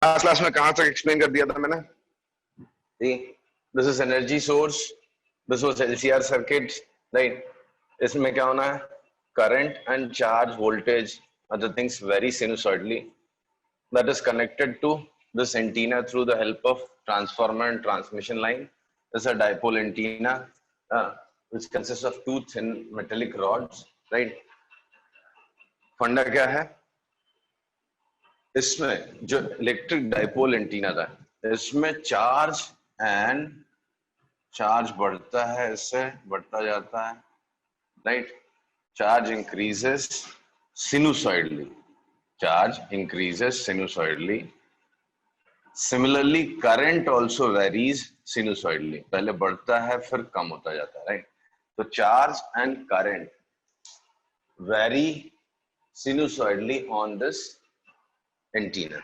Last class में कहां तक एक्सप्लेन कर दिया था मैंने? This is energy source, this was LCR circuit, right? इसमें क्या होना है? Current and charge voltage are the things vary sinusoidally that is connected to this antenna through the help of transformer and transmission line. This is a dipole antenna which consists of two thin metallic rods, right? फंडा क्या है इसमें? जो electric dipole antenna था, इसमें charge बढ़ता है, इससे बढ़ता जाता है, right? Charge increases sinusoidally, Similarly, current also varies sinusoidally. पहले बढ़ता है फिर कम होता जाता है, राइट? तो charge and current vary sinusoidally on this antenna.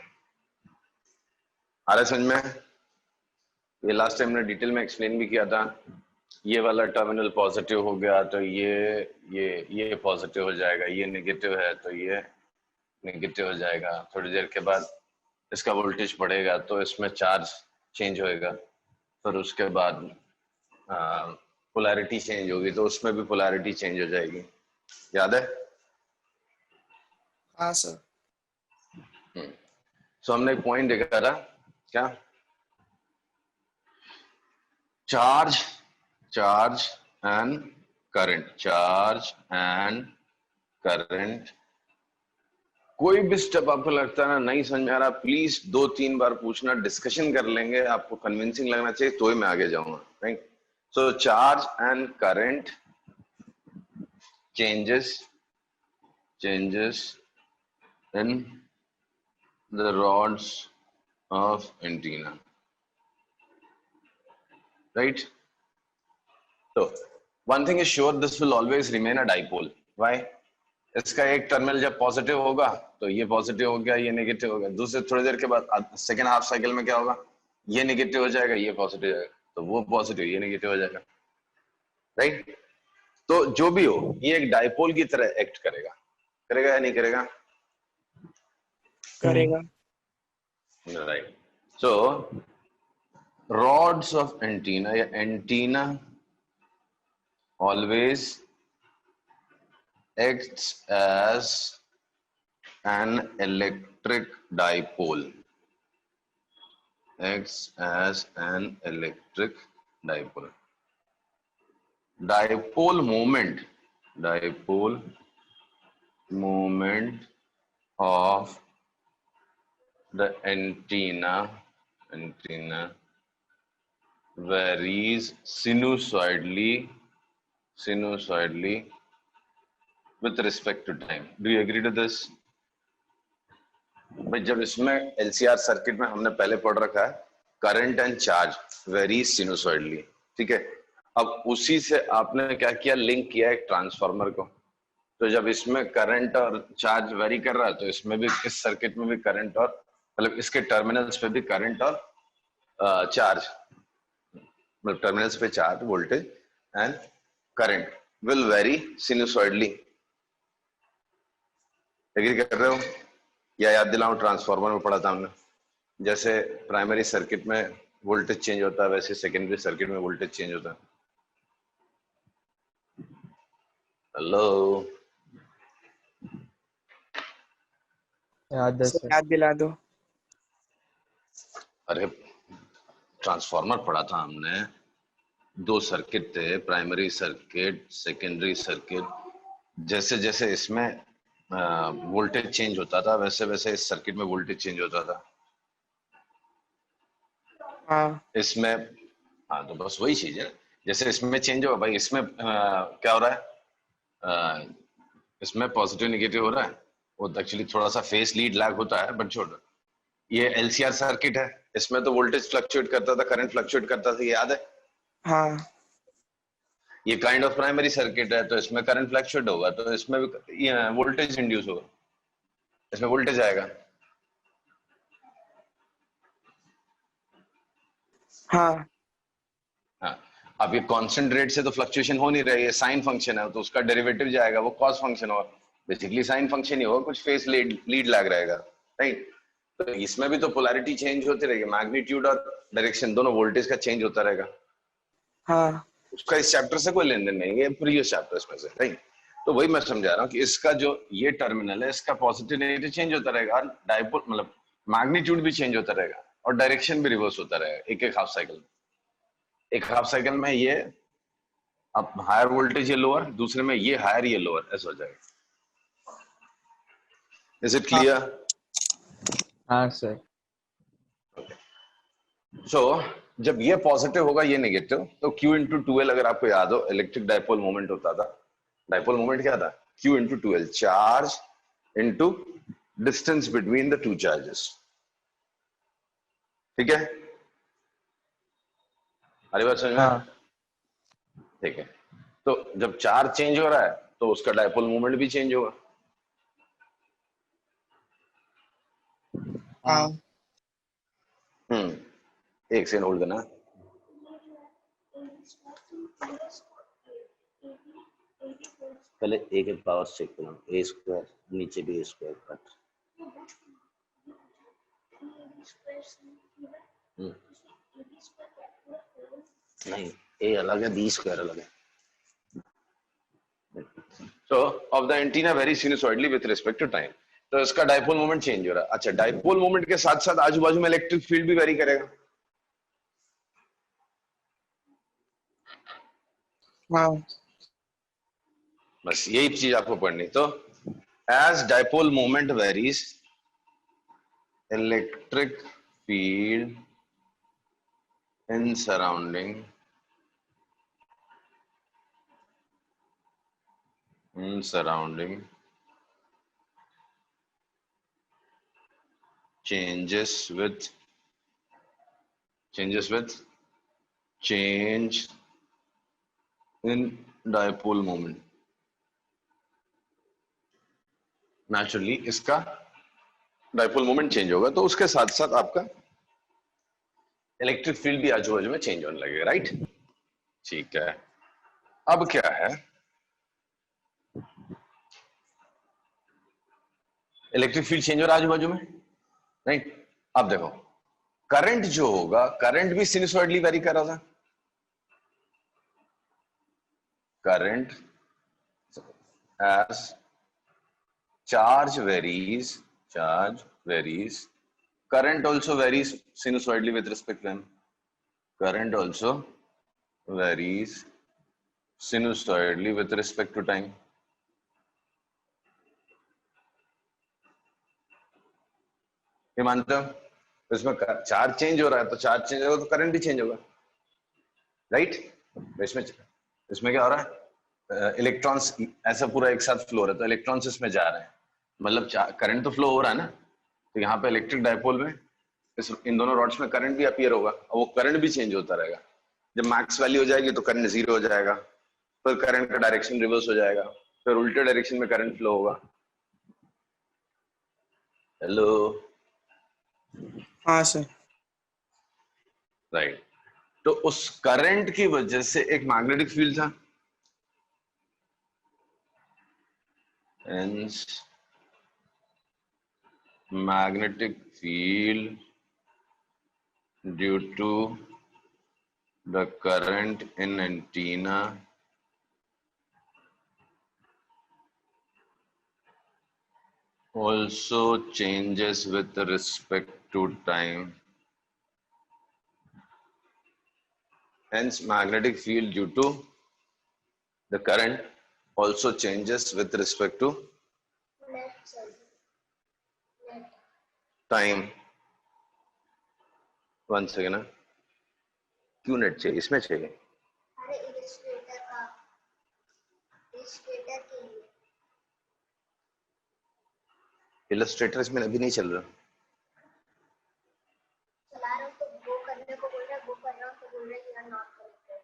आ रहा है समझ में? ये लास्ट टाइम ने डिटेल में एक्सप्लेन भी किया था। ये वाला टर्मिनल पॉजिटिव हो गया तो ये पॉजिटिव हो जाएगा, ये नेगेटिव है तो ये नेगेटिव हो जाएगा। थोड़ी देर के बाद इसका वोल्टेज बढ़ेगा तो इसमें चार्ज चेंज होएगा, फिर उसके बाद पोलैरिटी चेंज होगी तो उसमें भी पोलैरिटी चेंज हो जाएगी। याद है? हाँ सर। सो हमने एक पॉइंट देखा था क्या? Charge and current. कोई भी स्टेप आपको लगता है ना नहीं समझ में आ रहा, प्लीज 2-3 बार पूछना, डिस्कशन कर लेंगे, आपको कन्विंसिंग लगना चाहिए तो ही मैं आगे जाऊंगा, right? So charge and current changes in the rods of antenna, right? So one thing is sure, this will always remain a dipole. Why? इसका एक टर्मिनल जब पॉजिटिव होगा तो ये पॉजिटिव हो गया, ये नेगेटिव हो गया। दूसरे थोड़ी देर के बाद सेकेंड हाफ साइकिल में क्या होगा? ये नेगेटिव हो जाएगा, ये पॉजिटिव हो जाएगा, तो वो पॉजिटिव, ये नेगेटिव हो जाएगा, राइट? तो जो भी हो, ये एक डाइपोल की तरह एक्ट करेगा या नहीं करेगा? करेगा। Right. So rods of antenna या antenna always acts as an electric dipole. Dipole moment of the antenna varies sinusoidally with respect to time. Do you agree to this? भाई जब इसमें LCR सर्किट में हमने पहले पढ़ रखा है current and charge very sinusoidally, ठीक है? अब उसी से आपने क्या किया, लिंक किया एक ट्रांसफार्मर को। तो जब इसमें करंट और चार्ज वेरी कर रहा है तो इसमें भी, इस सर्किट में भी करंट और मतलब इसके टर्मिनल्स पे भी करंट और चार्ज, मतलब टर्मिनल्स पे चार्ज, voltage and current will vary sinusoidally. Agree कर रहे हो? या याद दिलाऊं, ट्रांसफार्मर में पढ़ा था हमने, जैसे प्राइमरी सर्किट में वोल्टेज चेंज होता है वैसे सेकेंडरी सर्किट में वोल्टेज चेंज होता है। हेलो, याद दिला दो। अरे ट्रांसफार्मर पढ़ा था हमने, 2 सर्किट थे, प्राइमरी सर्किट, सेकेंडरी सर्किट। जैसे जैसे इसमें वोल्टेज चेंज होता था वैसे वैसे इस सर्किट में वोल्टेज चेंज होता था। हाँ। इसमें हाँ, तो बस वही चीज है, जैसे इसमें चेंज होगा भाई, इसमें क्या हो रहा है? इसमें पॉजिटिव नेगेटिव हो रहा है, वो एक्चुअली थोड़ा सा फेस लीड लैग होता है, बट छोड़। ये LCR सर्किट है, इसमें तो वोल्टेज फ्लक्चुएट करता था, करंट फ्लक्चुएट करता था, याद है? हाँ। ये काइंड ऑफ प्राइमरी सर्किट है तो इसमें करंट फ्लक्चुएट होगा तो इसमें भी वोल्टेज इंड्यूस होगा, इसमें वोल्टेज आएगा। हाँ। हाँ, अब ये कांस्टेंट रेट से तो फ्लक्चुएशन हो नहीं रही है, साइन फंक्शन है तो उसका डेरिवेटिव जाएगा, वो कॉस फंक्शन होगा, बेसिकली साइन फंक्शन ही होगा, कुछ फेस लीड लैग रहेगा, राइट? तो इसमें भी तो पोलैरिटी चेंज होती रहेगी, मैग्नीट्यूड और डायरेक्शन दोनों वोल्टेज का चेंज होता रहेगा। हाँ उसका इस चैप्टर से कोई लेन देन नहीं है, प्रीवियस चैप्टर्स में से, राइट। तो वही मैं समझा रहा हूँ कि इसका जो ये टर्मिनल है इसका पॉजिटिव नेगेटिव चेंज होता रहेगा, और डायपोल मतलब मैग्नीट्यूड भी चेंज होता रहेगा और डायरेक्शन भी रिवर्स होता रहेगा एक एक हाफ साइकिल में। एक हाफ साइकिल में ये अब हायर वोल्टेज ये लोअर, दूसरे में ये हायर ये लोअर, ऐसा हो जाएगा। Is it clear? हाँ सर। सो जब ये पॉजिटिव होगा ये नेगेटिव, तो Q इंटू 2L अगर आपको याद हो इलेक्ट्रिक डायपोल मोमेंट होता था। डायपोल मोमेंट क्या था? Q into 2L, charge into distance between the two charges. ठीक है, हमारी बात समझ में? हाँ ठीक है, तो जब चार्ज चेंज हो रहा है तो उसका डायपोल मोमेंट भी चेंज होगा। हाँ एक सेकंड होल्ड करना। पहले ए के पावर चेक करो, ए स्क्वायर नीचे भी ए स्क्वायर कट। नहीं, ए अलग है, बी स्क्वायर अलग है। So of the antenna varies sinusoidally with respect to time. तो इसका डायपोल मोमेंट चेंज हो रहा है। अच्छा, डायपोल मोमेंट के साथ साथ आजू बाजू में इलेक्ट्रिक फील्ड भी वेरी करेगा। हाँ बस यही चीज आपको पढ़नी। तो as dipole moment varies, electric field in surrounding changes with change in dipole moment। Naturally इसका डायपोल मोमेंट चेंज होगा तो उसके साथ साथ आपका इलेक्ट्रिक फील्ड भी आजू बाजू में चेंज होने लगेगा, राइट। ठीक है, अब क्या है, इलेक्ट्रिक फील्ड चेंज हो रहा है आजू बाजू में, राइट। अब देखो करंट जो होगा, करंट भी सिनुसॉइडली वेरी कर रहा था। Current as charge varies, current also varies sinusoidally with respect to time। Current also varies sinusoidally with respect to time। ये मानते हो? इसमें चार्ज चेंज हो रहा है तो चार्ज चेंज होगा तो करंट भी चेंज होगा, राइट। इसमें क्या हो रहा है, इलेक्ट्रॉन्स ऐसा पूरा एक साथ फ्लो हो रहा है तो इलेक्ट्रॉन्स इसमें जा रहे हैं, मतलब करंट तो फ्लो हो रहा है ना। तो यहाँ पे इलेक्ट्रिक डायपोल में इन दोनों रॉड्स में करंट भी अपीयर होगा और वो करंट भी चेंज होता रहेगा। जब मैक्स वैल्यू हो जाएगी तो करंट 0 हो जाएगा, फिर करंट का डायरेक्शन रिवर्स हो जाएगा, फिर उल्टे डायरेक्शन में करंट फ्लो होगा। हेलो, हाँ सर। राइट। तो उस करंट की वजह से एक मैग्नेटिक फील्ड था, hence magnetic field due to the current in antenna also changes with respect to time। Hence magnetic field due to the current also changes with respect to time। One second, क्यों net चाहिए इसमें? चाहिए अरे Illustrator का, Illustrator के लिए Illustrator इसमें अभी नहीं चल रहा। चला रहा हूँ तो गो करने को बोल रहा है, गो कर रहा हूँ तो बोल रहा है यू आर नॉट कनेक्टेड।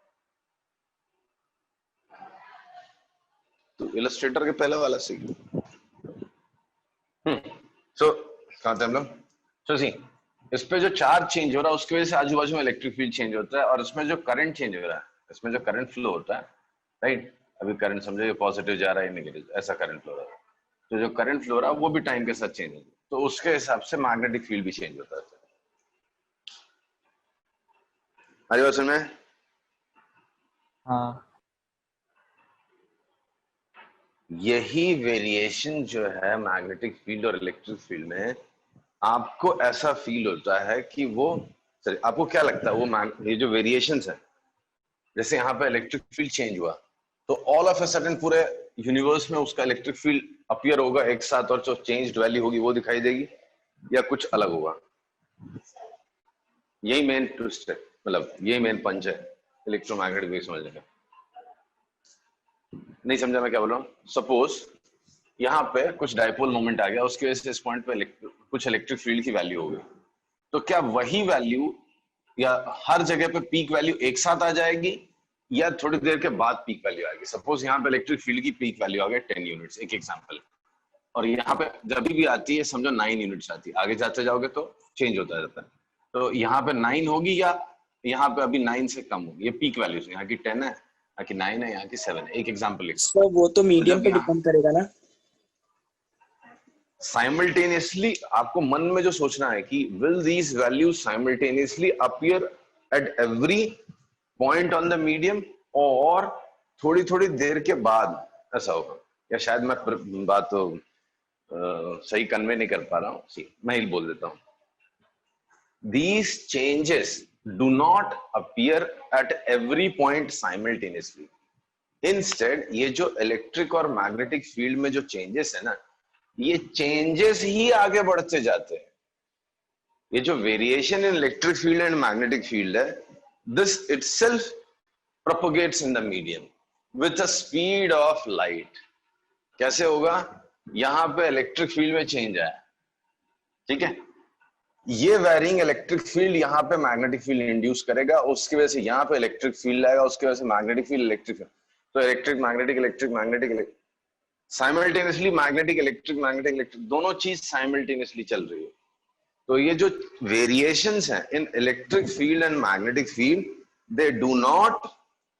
तो इलस्ट्रेटर के पहले वाला सीख। सो कहाँ थे हम लोग? सो सी, इस पे जो चार्ज चेंज हो रहा है उसकी वजह से आजू बाजू में इलेक्ट्रिक फील्ड चेंज होता है, और इसमें जो करंट चेंज हो रहा है, इसमें जो करंट फ्लो होता है, राइट। अभी करंट समझो ये पॉजिटिव जा रहा है नेगेटिव, ऐसा करंट फ्लो हो रहा है। तो जो करंट फ्लो हो रहा है वो भी टाइम के साथ चेंज होगा। तो उसके हिसाब से मैग्नेटिक फील्ड भी चेंज होता है। अरे बात सुन में हाँ यही वेरिएशन जो है मैग्नेटिक फील्ड और इलेक्ट्रिक फील्ड में, आपको ऐसा फील होता है कि वो, सॉरी, आपको क्या लगता है वो ये जो वेरिएशंस है, जैसे यहाँ पे इलेक्ट्रिक फील्ड चेंज हुआ तो ऑल ऑफ अ सडन पूरे यूनिवर्स में उसका इलेक्ट्रिक फील्ड अपीयर होगा एक साथ, और जो चेंज्ड वैल्यू होगी वो दिखाई देगी, या कुछ अलग होगा? यही मेन ट्विस्ट है, मतलब यही मेन पंच है इलेक्ट्रोमैग्नेटिक वेव समझने का। नहीं समझा मैं क्या बोल रहा हूँ? सपोज यहाँ पे कुछ डाइपोल मोमेंट आ गया, उसकी वजह से इस पॉइंट पे कुछ इलेक्ट्रिक फील्ड की वैल्यू हो गई, तो क्या वही वैल्यू या हर जगह पे पीक वैल्यू एक साथ आ जाएगी, या थोड़ी देर के बाद पीक वैल्यू आएगी? सपोज यहाँ पे इलेक्ट्रिक फील्ड की पीक वैल्यू आ गई 10 यूनिट्स, एक एग्जांपल, और यहाँ पे जब भी आती है समझो 9 यूनिट्स आती है, आगे जाते जाओगे तो चेंज होता रहता है, तो यहाँ पे 9 होगी या यहाँ पे अभी 9 से कम होगी? ये पीक वैल्यूज, यहाँ की 10 है, यहाँ की 9 है, यहाँ की 7 है, एक एग्जांपल लिखा। सर वो तो तो मीडियम जब पे यहाँ डिपेंड करेगा ना। साइमल्टेनियसली आपको मन में जो सोचना है कि will these values simultaneously appear at every point on the medium, और थोड़ी थोड़ी देर के बाद ऐसा होगा, या शायद मैं बात तो सही कन्वे नहीं कर पा रहा हूँ, सी मैं ही बोल देता हूँ। These changes do not appear at every point simultaneously. Instead, ये जो इलेक्ट्रिक और मैग्नेटिक फील्ड में जो चेंजेस है ना, ये चेंजेस ही आगे बढ़ते जाते हैं। ये जो variation in electric field and magnetic field है, this itself propagates in the medium with a speed of light. कैसे होगा? यहां पे इलेक्ट्रिक फील्ड में चेंज आया, ठीक है, ये वेरिंग इलेक्ट्रिक फील्ड यहाँ पे मैग्नेटिक फील्ड इंड्यूस करेगा, उसकी वजह से यहाँ पे इलेक्ट्रिक फील्ड आएगा, उसकी वजह से मैग्नेटिक फील्ड इलेक्ट्रिक फील्ड, तो electric magnetic electric magnetic simultaneously magnetic electric magnetic electric दोनों चीज साइमल्टेनियसली चल रही है। तो ये जो वेरिएशंस हैं इन electric field and magnetic field, they do not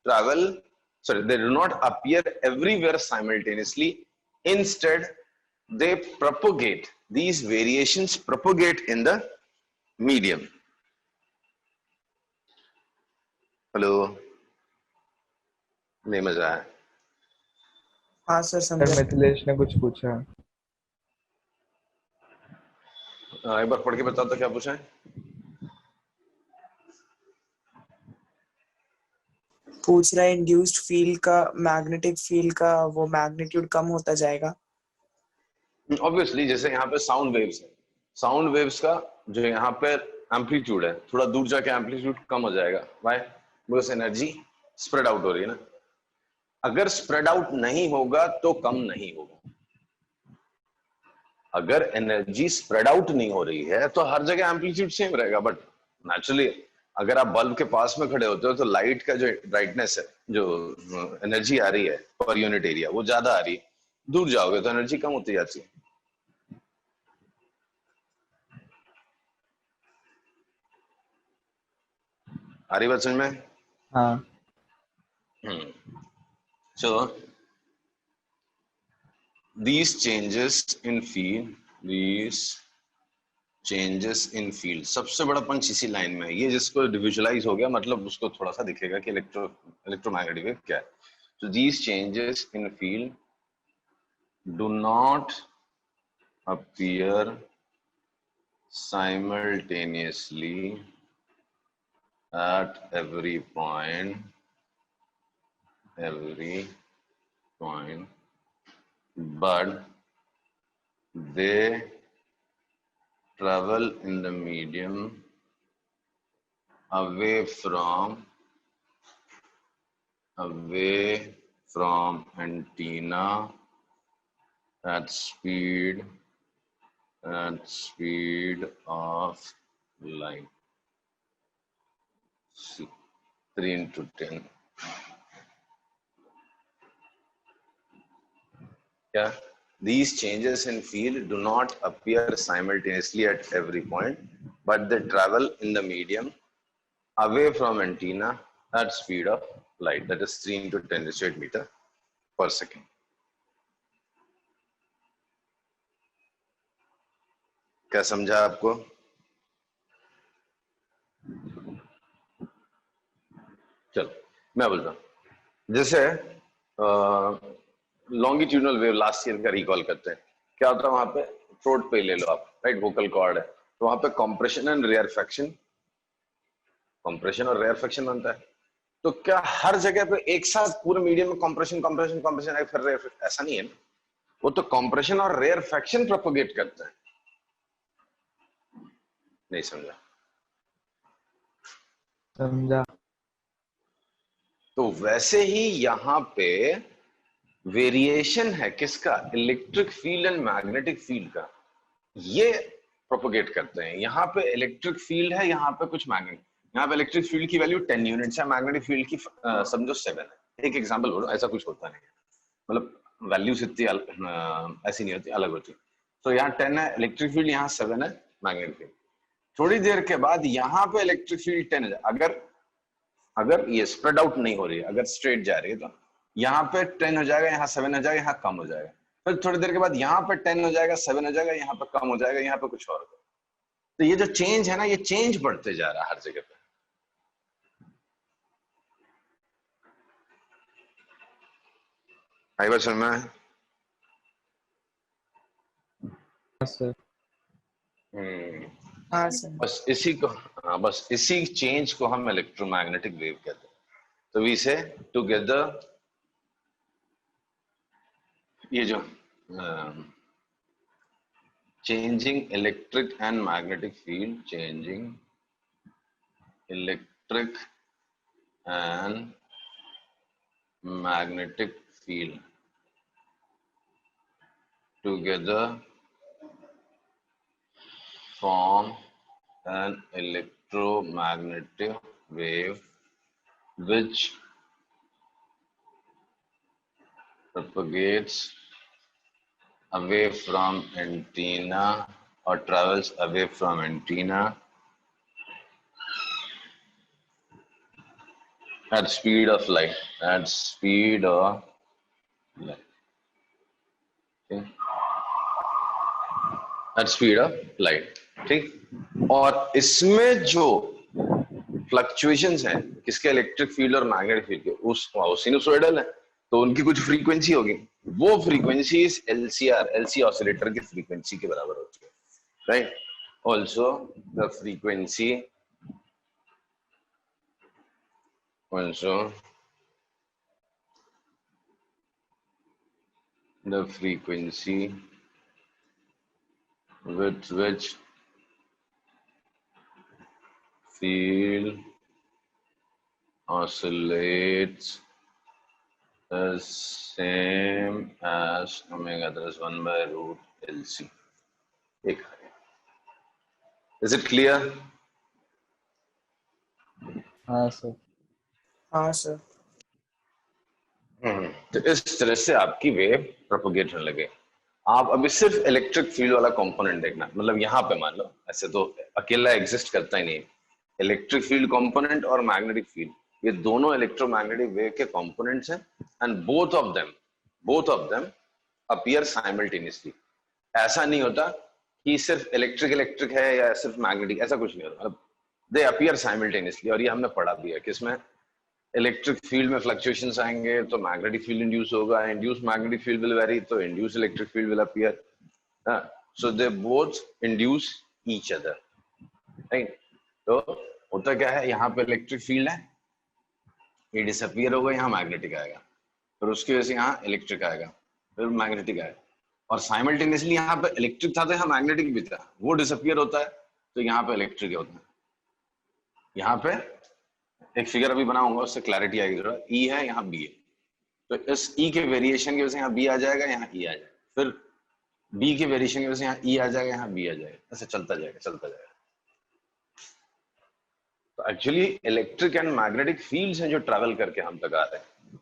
travel, sorry, they do not appear everywhere simultaneously. Instead, they propagate, these variations propagate in the medium. Hello, नहीं मजा आया? हाँ सर सर समझा। मिथिलेश ने कुछ पूछा। एक बार पढ़ के बताओ तो क्या पूछा है? पूछ रहा है इंड्यूस्ड फील्ड का, मैग्नेटिक फील्ड का वो मैग्नीट्यूड कम होता जाएगा। ऑब्वियसली जैसे यहाँ पे साउंड वेव्स है, साउंड वेव्स का जो यहाँ पे एम्पलीट्यूड है, थोड़ा दूर जाके एम्पलीट्यूड कम हो जाएगा, why? Because energy spread out हो रही है ना। अगर स्प्रेड आउट नहीं होगा तो कम नहीं होगा। अगर एनर्जी स्प्रेड आउट नहीं हो रही है तो हर जगह एम्पलीट्यूड सेम रहेगा, बट नेचुरली अगर आप बल्ब के पास में खड़े होते हो तो लाइट का जो ब्राइटनेस है, जो एनर्जी आ रही है पर यूनिट एरिया, वो ज्यादा आ रही है, दूर जाओगे तो एनर्जी कम होती जाती है। आ रही बात समझ में? हाँ So these changes in सबसे बड़ा पंच इसी लाइन में है। ये जिसको विजुअलाइज हो गया मतलब उसको थोड़ा सा दिखेगा कि इलेक्ट्रोमैग्नेटिक वेव क्या है। So these changes in field do not appear simultaneously at every point, but they travel in the medium away from antenna at speed of light. 3 into 10. Yeah, these changes in field do not appear simultaneously at every point, but they travel in the medium away from antenna at speed of light, that is 3 into 10 raised to 8 meter per second. क्या समझा आपको? चलो मैं बोलता हूँ, जैसे longitudinal wave last year का recall करते हैं, क्या होता है वहां पे, थ्रोट पे ले लो आप, राइट, वोकल कॉर्ड है, तो वहां पे कॉम्प्रेशन एंड रेयरफेक्शन, कॉम्प्रेशन और रेयरफेक्शन बनता है। तो क्या हर जगह पे एक साथ पूरे मीडियम में कॉम्प्रेशन कॉम्प्रेशन कॉम्प्रेशन है, फिर रेयरफेक्शन? ऐसा नहीं है ना, वो तो कॉम्प्रेशन और रेयरफेक्शन प्रोपोगेट करते हैं। नहीं समझा? समझा। तो वैसे ही यहां पे वेरिएशन है किसका, electric field and magnetic field का, ये प्रोपोगेट करते हैं। यहाँ पे इलेक्ट्रिक फील्ड है, यहाँ पे कुछ मैग्नेटिक, यहाँ पे इलेक्ट्रिक फील्ड की वैल्यू 10 यूनिट्स है, मैग्नेटिक फील्ड की समझो 7 है। एक एग्जांपल बोलो, ऐसा कुछ होता नहीं है, मतलब वैल्यूज इतनी ऐसी नहीं होती, अलग होती। तो यहाँ 10 है इलेक्ट्रिक फील्ड, यहाँ 7 है मैग्नेटिक फील्ड। थोड़ी देर के बाद यहाँ पे इलेक्ट्रिक फील्ड 10 है, अगर अगर ये स्प्रेड आउट नहीं हो रही है, अगर स्ट्रेट जा रही है, तो यहाँ पे 10 हो जाएगा, यहाँ 7 हो जाएगा, यहाँ कम हो जाएगा। फिर थोड़ी देर के बाद यहाँ पे 10 हो जाएगा, 7 हो जाएगा, यहाँ पे कम हो जाएगा, यहाँ पे कुछ और होगा। तो ये जो चेंज है ना, ये चेंज बढ़ते जा रहा है हर जगह पे। आई बात समझ में? हाँ सर। हाँ सर। बस इसी को, हाँ, बस इसी चेंज को हम इलेक्ट्रोमैग्नेटिक वेव कहते हैं। तो वी से टुगेदर, ये जो changing electric and magnetic field, changing electric and magnetic field together form an electromagnetic wave which propagates away from antenna or travels away from antenna at speed of light, at speed of light, okay? at speed of light, ठीक। और इसमें जो fluctuations हैं किसके, electric field और magnetic field के, उस sinusoidal है, तो उनकी कुछ फ्रीक्वेंसी होगी, वो फ्रीक्वेंसी एलसीआर, एलसी ऑसिलेटर की फ्रीक्वेंसी के बराबर होती है, right. Also the frequency, also the frequency with which field oscillates is same as omega plus 1 by root LC. Is it clear? हाँ सर। हाँ सर। तो इस तरह से आपकी वेव प्रोपोगेट होने लगे। आप अभी सिर्फ इलेक्ट्रिक फील्ड वाला कंपोनेंट देखना, मतलब यहाँ पे मान लो, ऐसे तो अकेला एग्जिस्ट करता ही नहीं, इलेक्ट्रिक फील्ड कंपोनेंट और मैग्नेटिक फील्ड, ये दोनों इलेक्ट्रोमैग्नेटिक वेव के कंपोनेंट्स हैं, and both of them appear simultaneously. ऐसा नहीं होता कि सिर्फ इलेक्ट्रिक है या सिर्फ मैग्नेटिक, ऐसा कुछ नहीं होता, मतलब दे अपीयर साइमल्टेनियसली। और ये हमने पढ़ा भी है किसमें, इलेक्ट्रिक फील्ड में फ्लक्चुएशंस आएंगे तो मैग्नेटिक फील्ड इंड्यूस होगा, induce magnetic field will vary, तो induce electric field will appear, so they both induce each other, right. तो होता क्या है, यहाँ पे इलेक्ट्रिक फील्ड है, ये डिसअपीयर होगा, यहाँ मैग्नेटिक आएगा, फिर उसकी वजह से यहाँ इलेक्ट्रिक आएगा, फिर मैग्नेटिक आएगा, और साइमल्टेनियसली यहाँ पे इलेक्ट्रिक था तो यहाँ मैग्नेटिक भी था, वो डिसअपीयर होता है तो यहाँ पे इलेक्ट्रिक होता है। यहाँ पे एक फिगर अभी बनाऊंगा, उससे क्लैरिटी आएगी थोड़ा। ई है, यहाँ बी है, तो इस ई के वेरिएशन की वजह से यहाँ बी आ जाएगा, यहाँ ई आ जाएगा, फिर बी के वेरिएशन की वजह से यहाँ ई आ जाएगा, यहाँ बी आ जाएगा, ऐसे चलता जाएगा। तो actually electric and magnetic fields हैं जो ट्रैवल करके हम तक आ रहे हैं,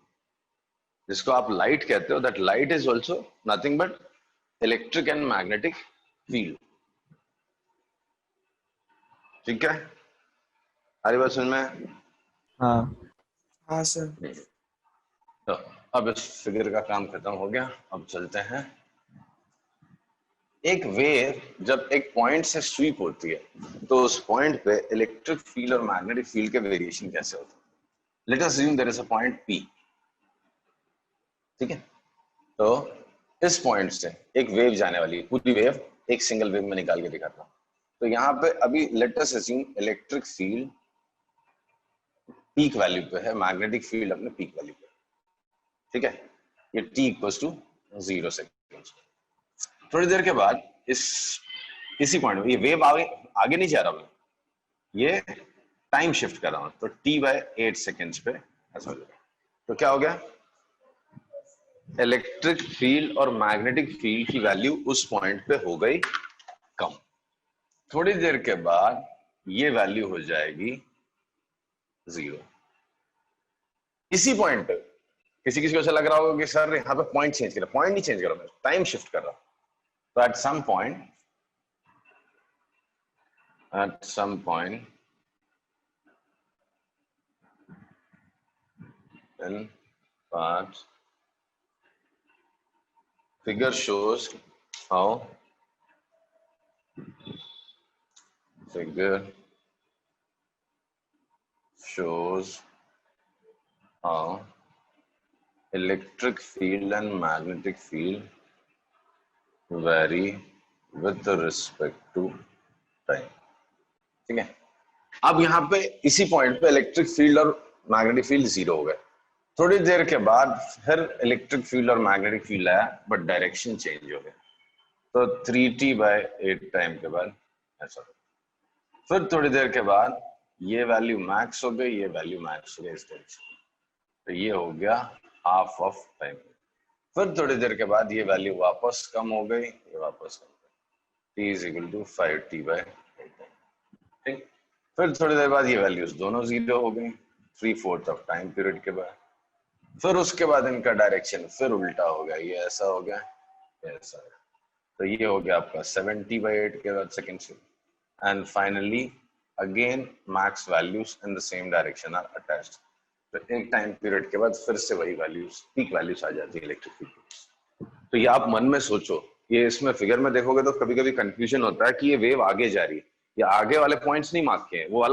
जिसको आप लाइट कहते हो, that light is also nothing but electric and magnetic field, ठीक है? हमारी बात समझ में? हाँ। हाँ सर। तो अब इस फिगर का काम खत्म हो गया, अब चलते हैं एक वेव जब एक पॉइंट से स्वीप होती है तो उस पॉइंट पे इलेक्ट्रिक फील्ड और मैग्नेटिक फील्ड के वेरिएशन कैसे होते हैं. Let us assume there is a point P. ठीक है, तो इस पॉइंट से एक वेव जाने वाली है, पूरी वेव एक सिंगल वेव में निकाल के दिखाता हूं. तो यहाँ पे अभी late us assume electric field peak value पे है, मैग्नेटिक फील्ड अपने पीक वैल्यू पे. ठीक है, ये t इक्वल्स टू 0 सेकेंड्स. थोड़ी देर के बाद इसी पॉइंट में ये वेव आगे नहीं जा रहा मैं, ये टाइम शिफ्ट कर रहा हूं, तो t/8 सेकेंड्स पे ऐसा हो जाएगा. तो क्या हो गया, इलेक्ट्रिक फील्ड और मैग्नेटिक फील्ड की वैल्यू उस पॉइंट पे हो गई कम. थोड़ी देर के बाद ये वैल्यू हो जाएगी 0. इसी पॉइंट पे किसी को ऐसा लग रहा होगा कि सर यहाँ पे पॉइंट चेंज कर रहा. पॉइंट नहीं चेंज कर रहा, मैं टाइम शिफ्ट कर रहा हूं. तो at some point in part figure shows how electric field and magnetic field vary with respect to time. ठीक है, अब यहाँ पे इसी पॉइंट पे इलेक्ट्रिक फील्ड और मैग्नेटिक फील्ड 0 हो गए. थोड़ी देर के बाद फिर इलेक्ट्रिक फील्ड और मैग्नेटिक फील्ड आया बट डायरेक्शन चेंज हो गया. तो 3t/8 टाइम के बाद ऐसा. फिर थोड़ी देर के बाद ये वैल्यू मैक्स हो गई, ये वैल्यू मैक्स हो गई इस डायरेक्शन. तो ये हो गया हाफ ऑफ टाइम. फिर थोड़ी देर के बाद ये वैल्यू वापस कम हो गई, ये वापस कम हो गई. t is equal to 5t/8. ठीक, फिर थोड़ी देर बाद ये वैल्यूज दोनों 0 हो गई 3/4 ऑफ टाइम पीरियड के बाद. फिर उसके बाद इनका डायरेक्शन फिर उल्टा हो गया, ये ऐसा हो गया, ये ऐसा हो गया. तो ये हो गया आपका 70/8 के बाद सेकेंड से. And finally again max values in the same direction are attached. तो एक टाइम पीरियड के बाद फिर से वही वैल्यूज, पीक वैल्यूज आ जाती है इलेक्ट्रिक फील्ड. तो ये आप मन में सोचो, ये इसमें फिगर में देखोगे तो कभी कभी कंफ्यूजन होता है कि ये वेव आगे जा रही है, या आगे वाले पॉइंट्स नहीं मार्क किए, वो